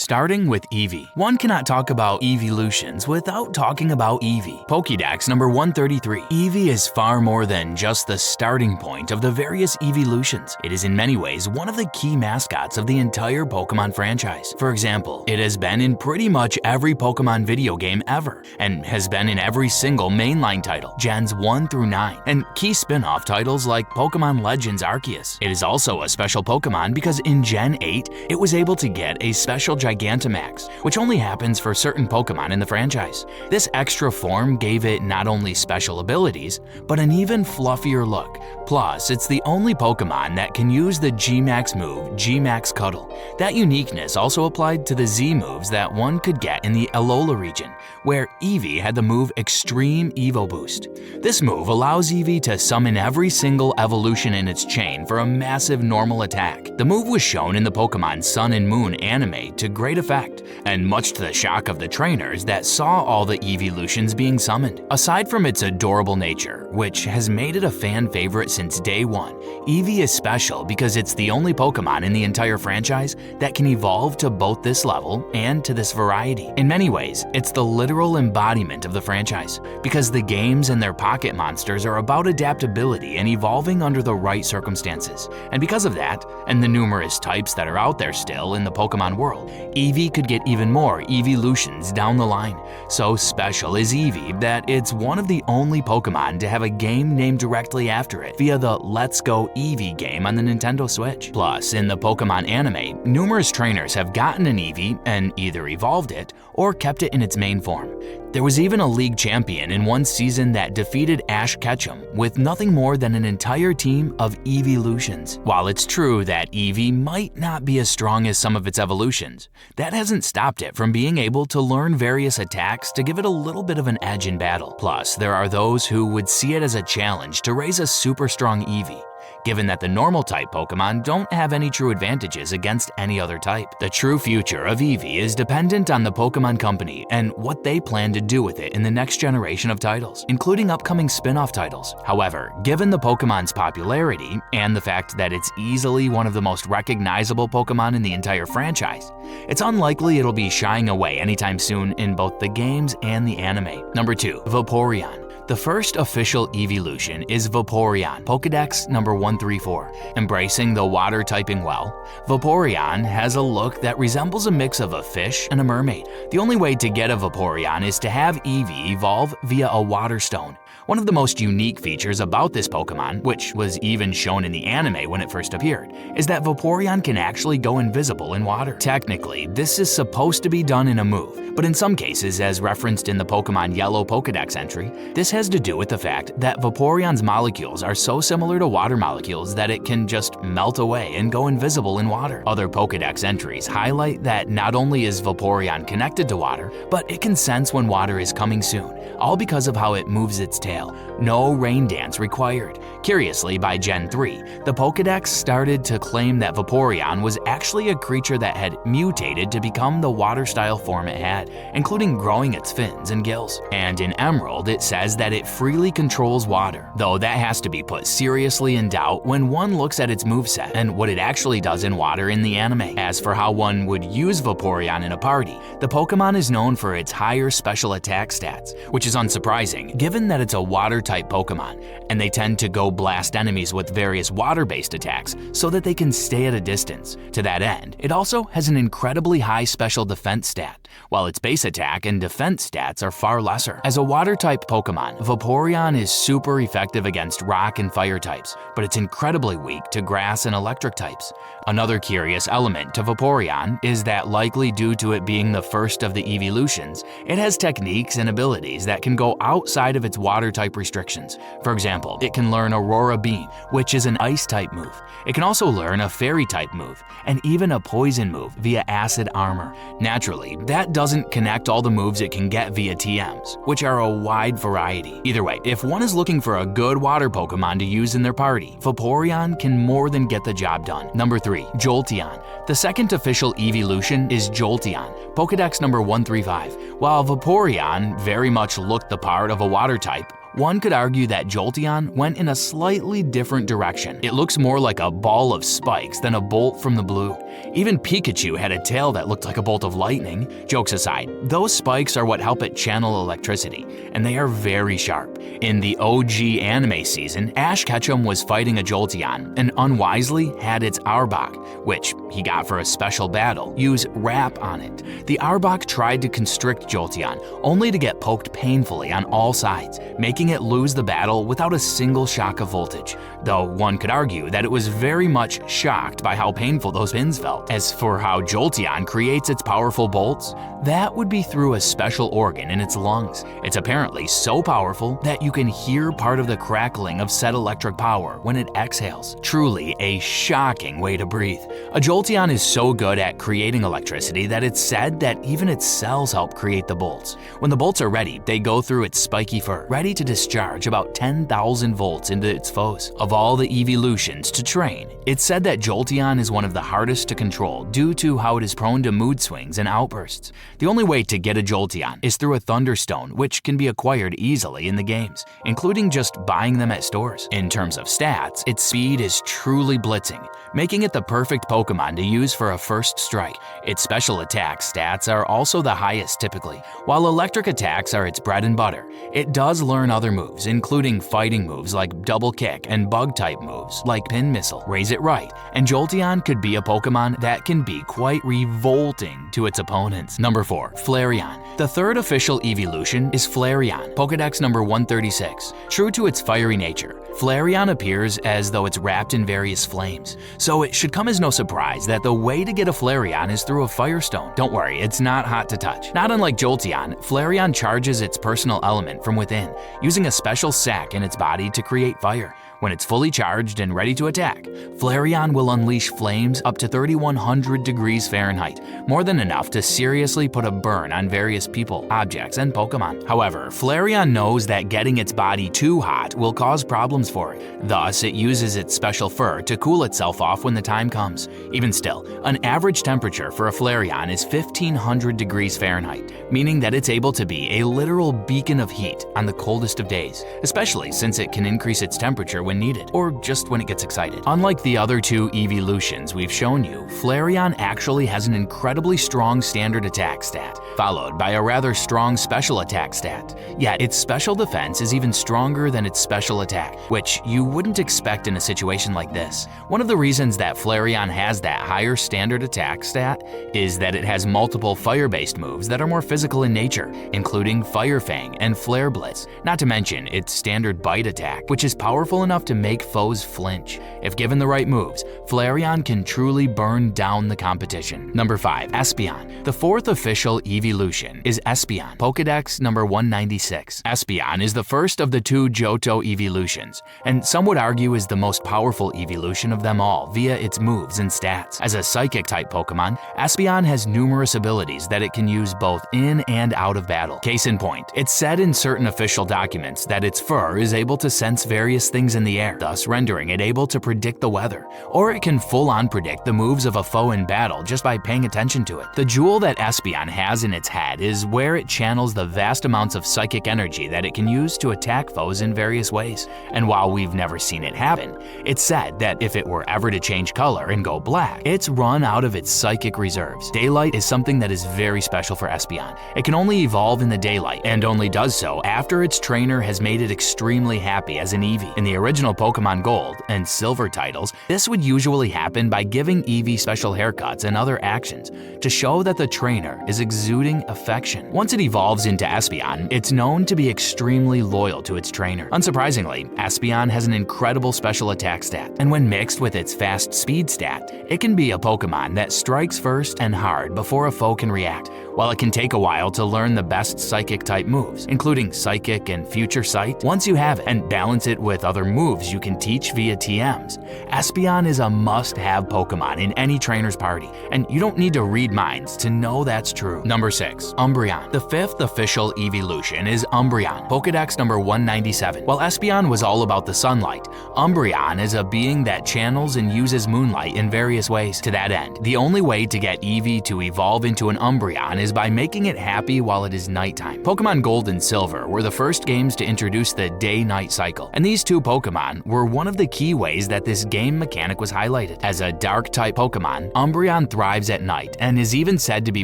Starting with Eevee. One cannot talk about Eeveelutions without talking about Eevee. Pokédex number 133. Eevee is far more than just the starting point of the various Eeveelutions. It is in many ways one of the key mascots of the entire Pokémon franchise. For example, it has been in pretty much every Pokémon video game ever, and has been in every single mainline title, Gens 1 through 9, and key spin-off titles like Pokémon Legends Arceus. It is also a special Pokémon because in Gen 8, it was able to get a special Gigantamax, which only happens for certain Pokémon in the franchise. This extra form gave it not only special abilities, but an even fluffier look. Plus, it's the only Pokémon that can use the G-Max move, G-Max Cuddle. That uniqueness also applied to the Z moves that one could get in the Alola region, where Eevee had the move Extreme Evo Boost. This move allows Eevee to summon every single evolution in its chain for a massive normal attack. The move was shown in the Pokémon Sun and Moon anime to great effect, and much to the shock of the trainers that saw all the Eeveelutions being summoned. Aside from its adorable nature, which has made it a fan favorite since day one, Eevee is special because it's the only Pokémon in the entire franchise that can evolve to both this level and to this variety. In many ways, it's the literal embodiment of the franchise, because the games and their pocket monsters are about adaptability and evolving under the right circumstances. And because of that, and the numerous types that are out there still in the Pokémon world, Eevee could get even more Eeveelutions down the line. So special is Eevee that it's one of the only Pokémon to have a game named directly after it via the Let's Go Eevee game on the Nintendo Switch. Plus, in the Pokémon anime, numerous trainers have gotten an Eevee and either evolved it or kept it in its main form. There was even a league champion in one season that defeated Ash Ketchum with nothing more than an entire team of Eeveelutions. While it's true that Eevee might not be as strong as some of its evolutions, that hasn't stopped it from being able to learn various attacks to give it a little bit of an edge in battle. Plus, there are those who would see it as a challenge to raise a super strong Eevee, given that the normal type Pokémon don't have any true advantages against any other type. The true future of Eevee is dependent on the Pokémon Company and what they plan to do with it in the next generation of titles, including upcoming spin-off titles. However, given the Pokémon's popularity and the fact that it's easily one of the most recognizable Pokémon in the entire franchise, it's unlikely it'll be shying away anytime soon in both the games and the anime. Number 2. Vaporeon. The first official Eeveelution is Vaporeon, Pokédex number 134. Embracing the water typing well, Vaporeon has a look that resembles a mix of a fish and a mermaid. The only way to get a Vaporeon is to have Eevee evolve via a water stone. One of the most unique features about this Pokémon, which was even shown in the anime when it first appeared, is that Vaporeon can actually go invisible in water. Technically, this is supposed to be done in a move, but in some cases, as referenced in the Pokémon Yellow Pokédex entry, this has to do with the fact that Vaporeon's molecules are so similar to water molecules that it can just melt away and go invisible in water. Other Pokédex entries highlight that not only is Vaporeon connected to water, but it can sense when water is coming soon, all because of how it moves its tail. No rain dance required. Curiously, by Gen 3, the Pokédex started to claim that Vaporeon was actually a creature that had mutated to become the water-style form it had, including growing its fins and gills. And in Emerald, it says that it freely controls water, though that has to be put seriously in doubt when one looks at its moveset and what it actually does in water in the anime. As for how one would use Vaporeon in a party, the Pokémon is known for its higher special attack stats, which is unsurprising given that it's a water-type Pokémon, and they tend to go blast enemies with various water-based attacks so that they can stay at a distance. To that end, it also has an incredibly high special defense stat, while its base attack and defense stats are far lesser. As a water-type Pokémon, Vaporeon is super effective against rock and fire types, but it's incredibly weak to grass and electric types. Another curious element to Vaporeon is that, likely due to it being the first of the Eeveelutions, it has techniques and abilities that can go outside of its water-type restrictions. For example, it can learn Aurora Beam, which is an ice-type move. It can also learn a fairy-type move, and even a poison move via Acid Armor. Naturally, that doesn't connect all the moves it can get via TMs, which are a wide variety. Either way, if one is looking for a good water Pokémon to use in their party, Vaporeon can more than get the job done. Number 3. Jolteon. The second official Eeveelution is Jolteon, Pokédex number 135. While Vaporeon very much looked the part of a water type, One could argue that Jolteon went in a slightly different direction. It looks more like a ball of spikes than a bolt from the blue. Even Pikachu had a tail that looked like a bolt of lightning. Jokes aside, those spikes are what help it channel electricity, and they are very sharp. In the OG anime season, Ash Ketchum was fighting a Jolteon and unwisely had its Arbok, which he got for a special battle, use Wrap on it. The Arbok tried to constrict Jolteon, only to get poked painfully on all sides, making it lose the battle without a single shock of voltage, though one could argue that it was very much shocked by how painful those pins felt. As for how Jolteon creates its powerful bolts, that would be through a special organ in its lungs. It's apparently so powerful that you can hear part of the crackling of said electric power when it exhales. Truly a shocking way to breathe. A Jolteon is so good at creating electricity that it's said that even its cells help create the bolts. When the bolts are ready, they go through its spiky fur, ready to discharge about 10,000 volts into its foes. Of all the Eeveelutions to train, it's said that Jolteon is one of the hardest to control due to how it is prone to mood swings and outbursts. The only way to get a Jolteon is through a Thunderstone, which can be acquired easily in the games, including just buying them at stores. In terms of stats, its speed is truly blitzing, making it the perfect Pokémon to use for a first strike. Its special attack stats are also the highest typically. While electric attacks are its bread and butter, it does learn other moves, including fighting moves like Double Kick and bug-type moves like Pin Missile. Raise it right, and Jolteon could be a Pokémon that can be quite revolting to its opponents. Number 4. Flareon. The third official Eeveelution is Flareon, Pokédex number 136. True to its fiery nature, Flareon appears as though it's wrapped in various flames, so it should come as no surprise that the way to get a Flareon is through a Firestone. Don't worry, it's not hot to touch. Not unlike Jolteon, Flareon charges its personal element from within, using a special sac in its body to create fire. When it's fully charged and ready to attack, Flareon will unleash flames up to 3,100 degrees Fahrenheit, more than enough to seriously put a burn on various people, objects, and Pokémon. However, Flareon knows that getting its body too hot will cause problems for it. Thus, it uses its special fur to cool itself off when the time comes. Even still, an average temperature for a Flareon is 1,500 degrees Fahrenheit, meaning that it's able to be a literal beacon of heat on the coldest of days, especially since it can increase its temperature when needed, or just when it gets excited. Unlike the other two Eeveelutions we've shown you, Flareon actually has an incredibly strong standard attack stat, followed by a rather strong special attack stat. Yet its special defense is even stronger than its special attack, which you wouldn't expect in a situation like this. One of the reasons that Flareon has that higher standard attack stat is that it has multiple fire-based moves that are more physical in nature, including Fire Fang and Flare Blitz, not to mention its standard bite attack, which is powerful enough to make foes flinch. If given the right moves, Flareon can truly burn down the competition. Number 5. Espeon. The fourth official Eeveelution is Espeon, Pokédex number 196. Espeon is the first of the two Johto Eeveelutions, and some would argue is the most powerful Eeveelution of them all via its moves and stats. As a Psychic-type Pokémon, Espeon has numerous abilities that it can use both in and out of battle. Case in point, it's said in certain official documents that its fur is able to sense various things in the air, thus rendering it able to predict the weather, or it can full-on predict the moves of a foe in battle just by paying attention to it. The jewel that Espeon has in its head is where it channels the vast amounts of psychic energy that it can use to attack foes in various ways, and while we've never seen it happen, it's said that if it were ever to change color and go black, it's run out of its psychic reserves. Daylight is something that is very special for Espeon. It can only evolve in the daylight, and only does so after its trainer has made it extremely happy as an Eevee. In the original Pokémon Gold and Silver titles, this would usually happen by giving Eevee special haircuts and other actions to show that the trainer is exuding affection. Once it evolves into Espeon, it's known to be extremely loyal to its trainer. Unsurprisingly, Espeon has an incredible special attack stat, and when mixed with its fast speed stat, it can be a Pokémon that strikes first and hard before a foe can react. While it can take a while to learn the best Psychic-type moves, including Psychic and Future Sight, once you have it and balance it with other moves you can teach via TMs, Espeon is a must-have Pokémon in any trainer's party, and you don't need to read minds to know that's true. Number 6. Umbreon. The fifth official Eeveelution is Umbreon, Pokédex number 197. While Espeon was all about the sunlight, Umbreon is a being that channels and uses moonlight in various ways. To that end, the only way to get Eevee to evolve into an Umbreon is by making it happy while it is nighttime. Pokemon Gold and Silver were the first games to introduce the day-night cycle, and these two Pokemon were one of the key ways that this game mechanic was highlighted. As a Dark-type Pokemon, Umbreon thrives at night and is even said to be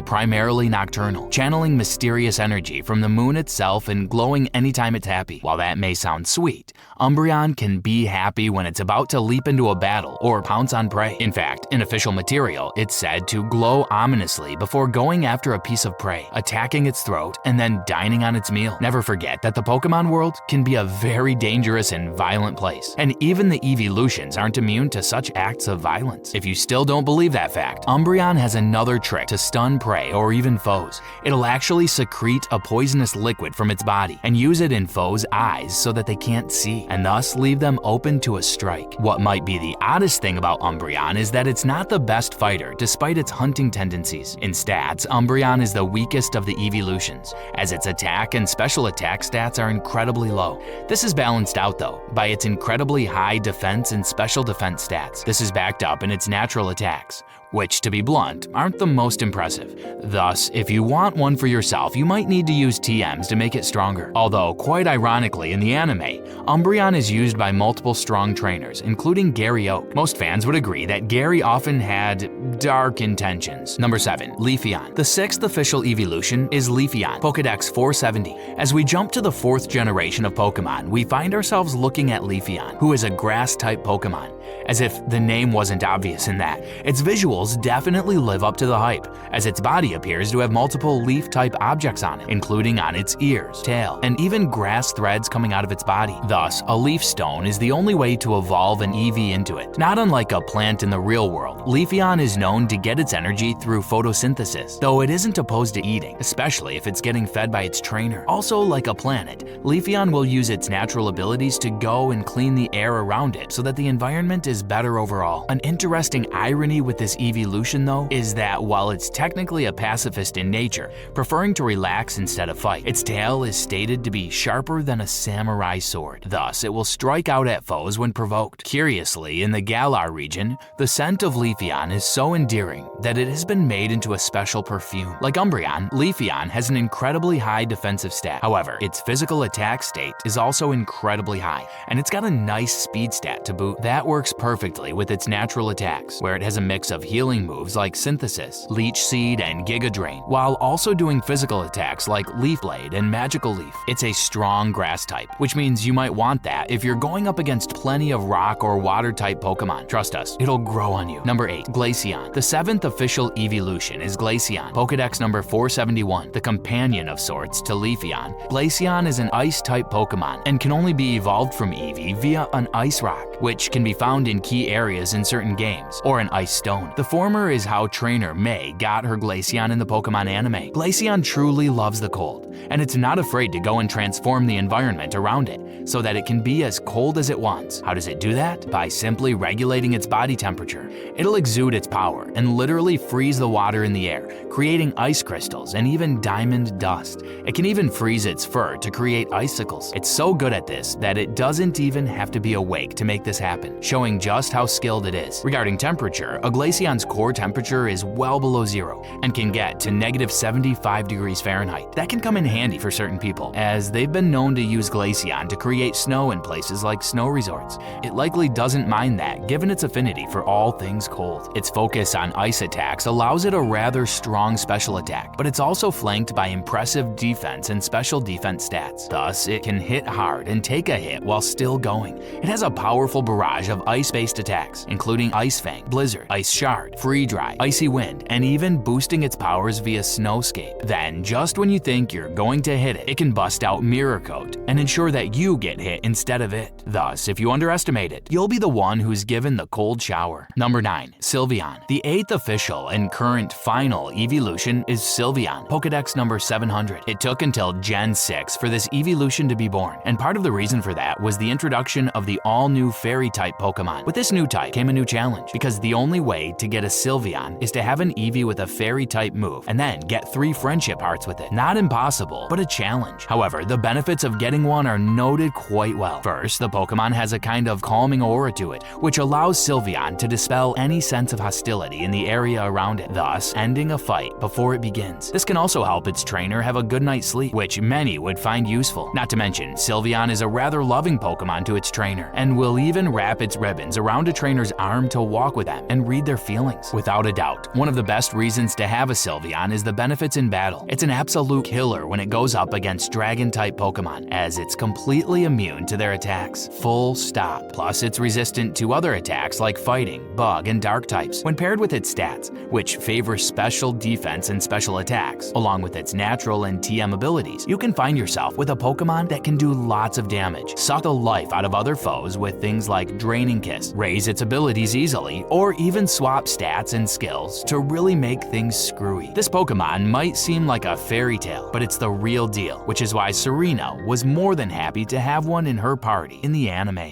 primarily nocturnal, channeling mysterious energy from the moon itself and glowing anytime it's happy. While that may sound sweet, Umbreon can be happy when it's about to leap into a battle or pounce on prey. In fact, in official material, it's said to glow ominously before going after a piece of prey, attacking its throat, and then dining on its meal. Never forget that the Pokemon world can be a very dangerous and violent place, and even the Eeveelutions aren't immune to such acts of violence. If you still don't believe that fact, Umbreon has another trick to stun prey or even foes. It'll actually secrete a poisonous liquid from its body and use it in foes' eyes so that they can't see, and thus leave them open to a strike. What might be the oddest thing about Umbreon is that it's not the best fighter despite its hunting tendencies. In stats, Umbreon is the weakest of the Eeveelutions, as its attack and special attack stats are incredibly low. This is balanced out though by its incredibly high defense and special defense stats. This is backed up in its natural attacks, which, to be blunt, aren't the most impressive. Thus, if you want one for yourself, you might need to use TMs to make it stronger. Although, quite ironically, in the anime, Umbreon is used by multiple strong trainers, including Gary Oak. Most fans would agree that Gary often had dark intentions. Number 7. Leafeon. The 6th official Eeveelution is Leafeon, Pokédex 470. As we jump to the 4th generation of Pokemon, we find ourselves looking at Leafeon, who is a grass-type Pokemon. As if the name wasn't obvious in that, its visuals definitely live up to the hype, as its body appears to have multiple leaf-type objects on it, including on its ears, tail, and even grass threads coming out of its body. Thus, a leaf stone is the only way to evolve an Eevee into it. Not unlike a plant in the real world, Leafeon is known to get its energy through photosynthesis, though it isn't opposed to eating, especially if it's getting fed by its trainer. Also, like a planet, Leafeon will use its natural abilities to go and clean the air around it so that the environment is better overall. An interesting irony with this Eeveelution though is that while it's technically a pacifist in nature, preferring to relax instead of fight, its tail is stated to be sharper than a samurai sword. Thus, it will strike out at foes when provoked. Curiously, in the Galar region, the scent of Leafeon is so endearing that it has been made into a special perfume. Like Umbreon, Leafeon has an incredibly high defensive stat. However, its physical attack state is also incredibly high, and it's got a nice speed stat to boot. That works perfectly with its natural attacks, where it has a mix of healing moves like Synthesis, Leech Seed, and Giga Drain, while also doing physical attacks like Leaf Blade and Magical Leaf. It's a strong grass type, which means you might want that if you're going up against plenty of rock or water type Pokemon. Trust us, it'll grow on you. Number 8. Glaceon. The 7th official Eeveelution is Glaceon, Pokédex number 471, the companion of sorts to Leafeon. Glaceon is an ice type Pokemon and can only be evolved from Eevee via an ice rock, which can be found in key areas in certain games, or an ice stone. The former is how trainer May got her Glaceon in the Pokemon anime. Glaceon truly loves the cold, and it's not afraid to go and transform the environment around it so that it can be as cold as it wants. How does it do that? By simply regulating its body temperature. It'll exude its power and literally freeze the water in the air, creating ice crystals and even diamond dust. It can even freeze its fur to create icicles. It's so good at this that it doesn't even have to be awake to make this happen, showing just how skilled it is. Regarding temperature, a Glaceon's core temperature is well below zero and can get to -75 degrees Fahrenheit. That can come in handy for certain people, as they've been known to use Glaceon to create snow in places like snow resorts. It likely doesn't mind that, given its affinity for all things cold. Its focus on ice attacks allows it a rather strong special attack, but it's also flanked by impressive defense and special defense stats. Thus, it can hit hard and take a hit while still going. It has a powerful barrage of ice-based attacks, including Ice Fang, Blizzard, Ice Shard, Free Dry, Icy Wind, and even boosting its powers via Snowscape. Then, just when you think you're going to hit it, it can bust out Mirror Coat and ensure that you get hit instead of it. Thus, if you underestimate it, you'll be the one who's given the cold shower. Number 9. Sylveon. The 8th official and current final Eeveelution is Sylveon, Pokédex number 700. It took until Gen 6 for this Eeveelution to be born, and part of the reason for that was the introduction of the all-new Fairy-type Pokemon. With this new type came a new challenge, because the only way to get a Sylveon is to have an Eevee with a Fairy-type move, and then get 3 friendship hearts with it. Not impossible, but a challenge. However, the benefits of getting one are noted quite well. First, the Pokemon has a kind of calming aura to it, which allows Sylveon to dispel any sense of hostility in the area around it, thus ending a fight before it begins. This can also help its trainer have a good night's sleep, which many would find useful. Not to mention, Sylveon is a rather loving Pokemon to its trainer, and will even wrap its ribbons around a trainer's arm to walk with them and read their feelings. Without a doubt, one of the best reasons to have a Sylveon is the benefits in battle. It's an absolute killer when it goes up against Dragon-type Pokemon, as it's completely immune to their attacks. Full stop. Plus, it's resistant to other attacks like fighting, bug, and dark types. When paired with its stats, which favor special defense and special attacks, along with its natural and TM abilities, you can find yourself with a Pokemon that can do lots of damage, suck the life out of other foes with things like Draining Kiss, raise its abilities easily, or even swap stats and skills to really make things screwy. This Pokemon might seem like a fairy tale, but it's the real deal, which is why Serena was more than happy to have one in her party in the anime.